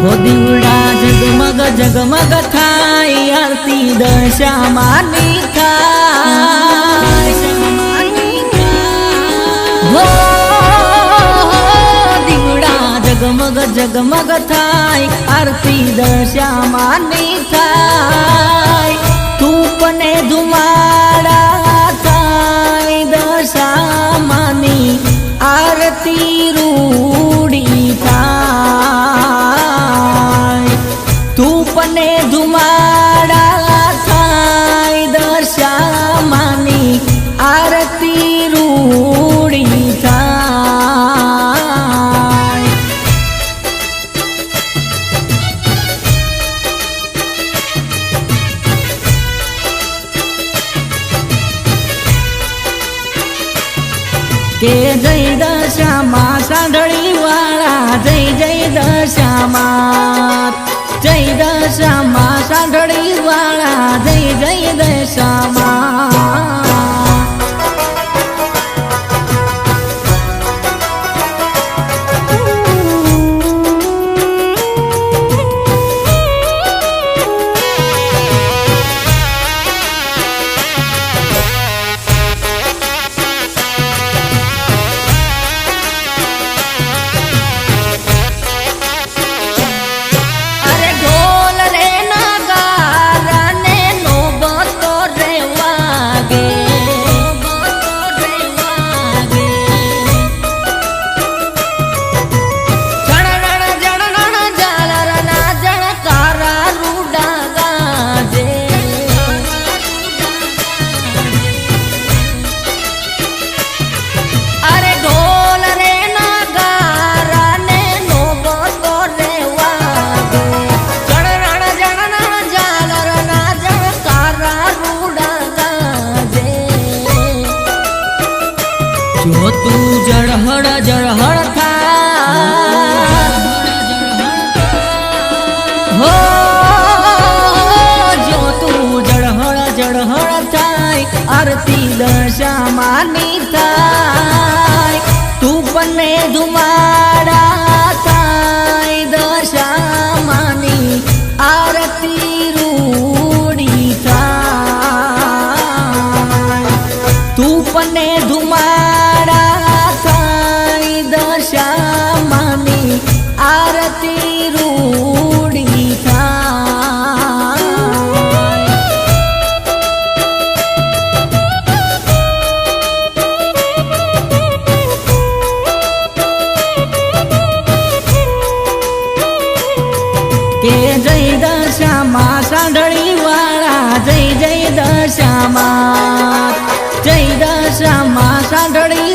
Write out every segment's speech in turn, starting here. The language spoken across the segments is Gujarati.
દીવડા જગમગ જગમગ થાય આરતી દશામાની થાય દીવડા જગમગ જગમગ થાય આરતી દશામાની થાય ધૂપને ધુમાડા થાય દશામાની આરતી રૂડી થાય ધૂપને ધુમાડા થાય દશામાની આરતી રૂડી થાય કે જય દશામાં સાંઢળી વાળા જય જય દશામાં જય દશામાં સાંઢળી વાળા જય જય દશામાં જો તું જળહળ જળહળ હો જો તું જળહળ જળહળ થાય આરતી દશામાની થાય ધૂપને ધુમાડા થાય દશામાની આરતી રૂડી થાય ધૂપને ધુમાડા થાય દશામાની આરતી રૂડી થાય કે જય દશામાં સાંઢળી વાળા જય જય દશામાં જય દશામાં સાંઢળી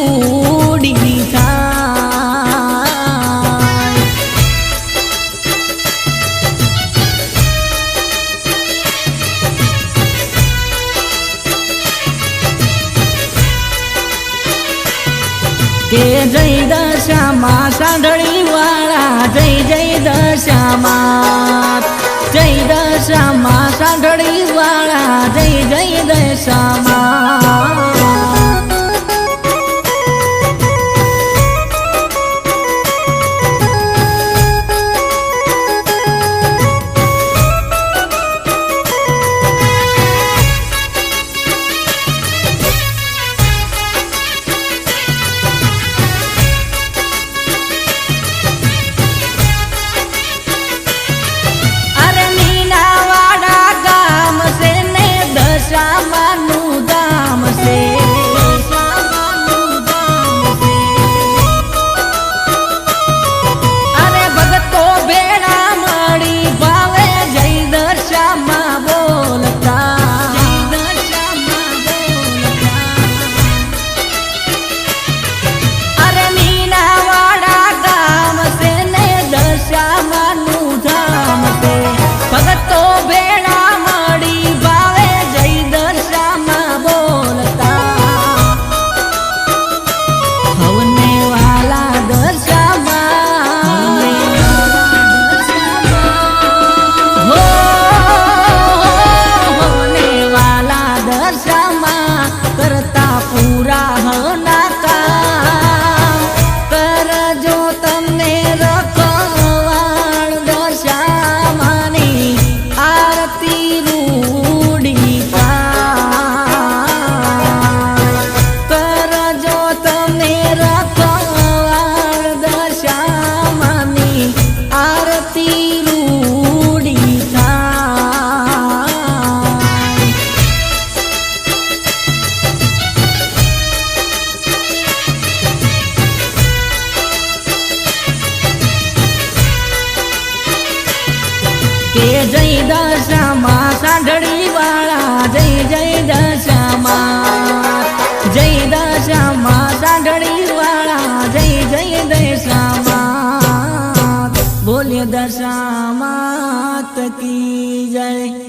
રૂડી થાય કે જય દશામાં સાંઢળી વાળા જય દશામાં જય દશામાં સાંઢળી વાળા જય દશામાં કે જય દશામાં સાંઢળી વાળા જય દશામાં સાંઢળી વાળા જય દશામાં બોલ્યો દશામાત કી જય।